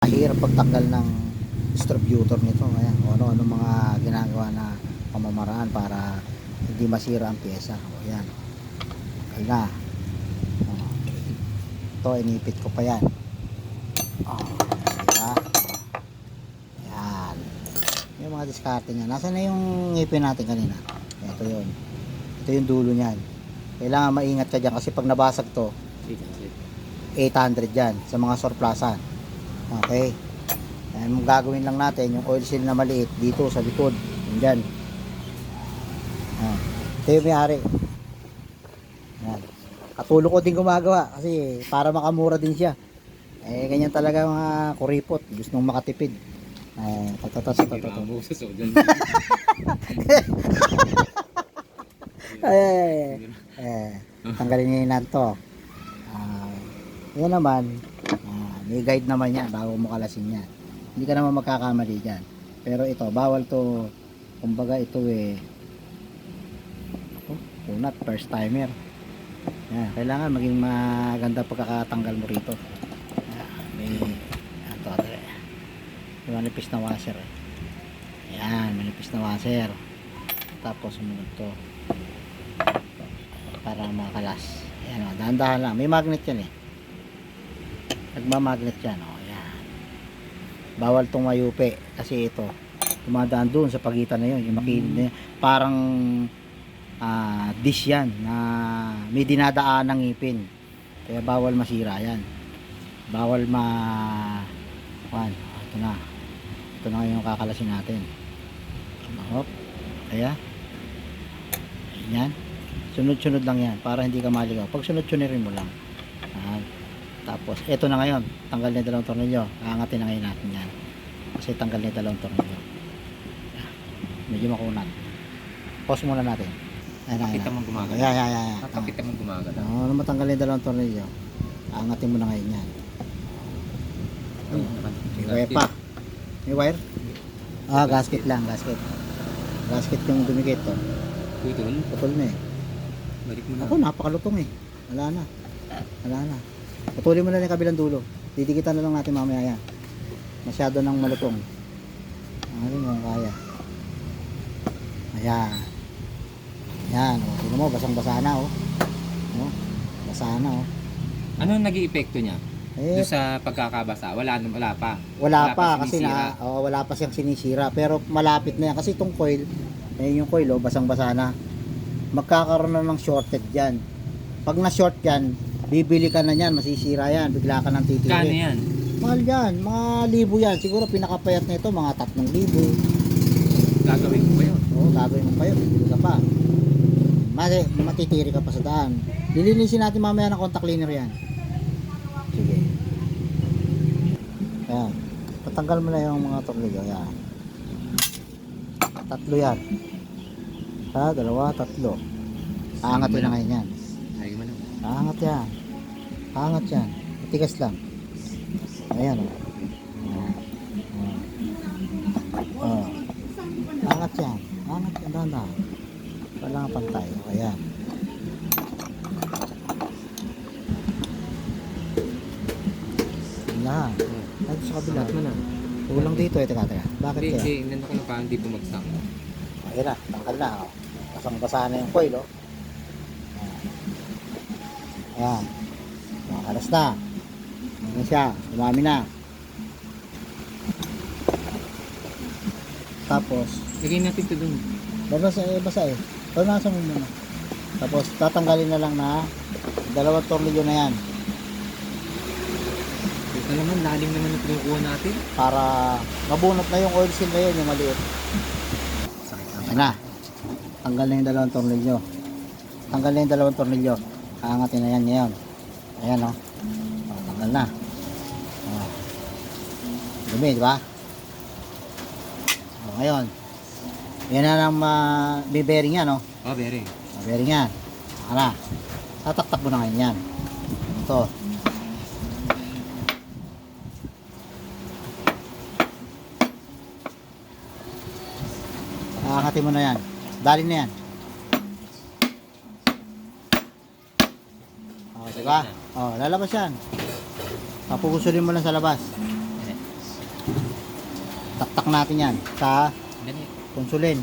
Mahirap pagtanggal ng distributor nito. Ayan, o ano mga ginagawa na pamamaraan para hindi masira ang pyesa. O yan, okay na. O, ito inipit ko pa yan. O, diba? Yan, yung mga diskarte nya. Nasaan na yung ngipin natin kanina? Ito yun, ito yung dulo nyan. Kailangan maingat ka dyan kasi pag nabasag to 800 dyan sa mga surplusan. Okay, ang gagawin lang natin yung oil seal na maliit dito sa likod dyan. Ito yung may-ari. Yan, katulong ko din gumagawa kasi para makamura din siya. Ganyan talaga mga kuripot, gustong makatipid. Tanggalin niya yun to. Yan naman, may guide naman yan bago mo kalasin yan. Hindi ka naman magkakamali dyan. Pero ito, bawal to. Kumbaga ito kunat, first timer. Yan, kailangan maging maganda pagkakatanggal mo rito. May manipis na washer. Yan, manipis na washer. Tapos sumunod to para makalas. Yan, dahan-dahan lang. May magnet yan nagmamagnet yan. Yan, bawal tong mayupi kasi ito tumadaan doon sa pagitan na yun, yung makinig na yun. Parang dish yan na may dinadaan ng ngipin, kaya bawal masira yan, bawal ito na yung kakalasin natin. Kaya yan, sunod-sunod lang yan para hindi ka maligaw. Pag sunod-sunodin mo lang. Tapos ito na ngayon, tanggal na dalawang tornilyo. Aangatin na ngayon natin yan kasi tanggal na dalawang tornilyo. Medyo makunat. Pause muna natin. Pakita mong gumagana. Pakita mong gumagana. Matanggal na dalawang tornilyo, aangatin mo na ngayon yan. May wire pa. May wire? Gasket lang, gasket. Gasket yung dumikit to. Putol na Balik mo na. Ako, napakalutong Wala na. Putulin mo na yung kabilang dulo. Didikitan na lang natin mamaya yan. Masyado nang malutong. Ano mo kaya? Ayan. Yan. Tingnan mo, basang-basa na Basa na Ano naging epekto niya? Doon sa pagkakabasa? Wala pa. Wala pa kasi wala pa siyang sinisira. Pero malapit na yan. Kasi itong coil, yung coil, basang-basa na. Magkakaroon na ng shorted dyan. Pag na-short yan, bibili ka na yan, masisira yan, bigla ka nang titiri. Kano yan? Mahal yan, mga libo yan. Siguro pinakapayat na ito, mga 3,000. Gagawin ko ba yun? Oo, gagawin mo pa yun, bibili ka pa. Matitiri ka pa sa daan. Lilinisin natin mamaya ng contact cleaner yan. Sige. Yan. Patanggal mo na yung mga tornilyo. Yan. 3 yan. 2, 3. Aangatin na ngayon yan. Ayaw mo na. Aangat yan. Aangat yan. Matigas lang. Ayan Aangat yan. Aangat yan. Dahan-dahan. Walang pantay. Ayan. Lahat. Dito sa kabila. Kulang dito. Teka. Bakit kaya? Hindi. Inano ko na parang hindi bumagsak. Ayan na. Tanggal na. Basang-basa na yung coil. Ayan. Makalas na. Ayan siya. Umami na. Tapos Lagay natin ito dun. basa Panasan mo muna. Tapos tatanggalin na lang na 2 tornilyo na yan. Ito naman, lalim naman ang pinukuha natin. Para mabunot na yung oil seal na yun, yung maliit. Ayan na. Tanggal na yung 2 tornilyo. Tanggal na yung 2 tornilyo. Aangatin na yan ngayon. Ayan tanggal na. Dumi, di ba? Ngayon, yan na lang bearing yan, Bearing. Bearing yan. Tataktak mo na ngayon yan. Ito. Aangatin mo na yan. Dali na yan. Diba? Lalabas yan. Papugusulin mo lang sa labas. Taktak natin yan sa Dali. konsulin.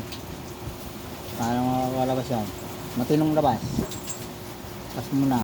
Para makalabas yan. Matinong labas. Tas muna.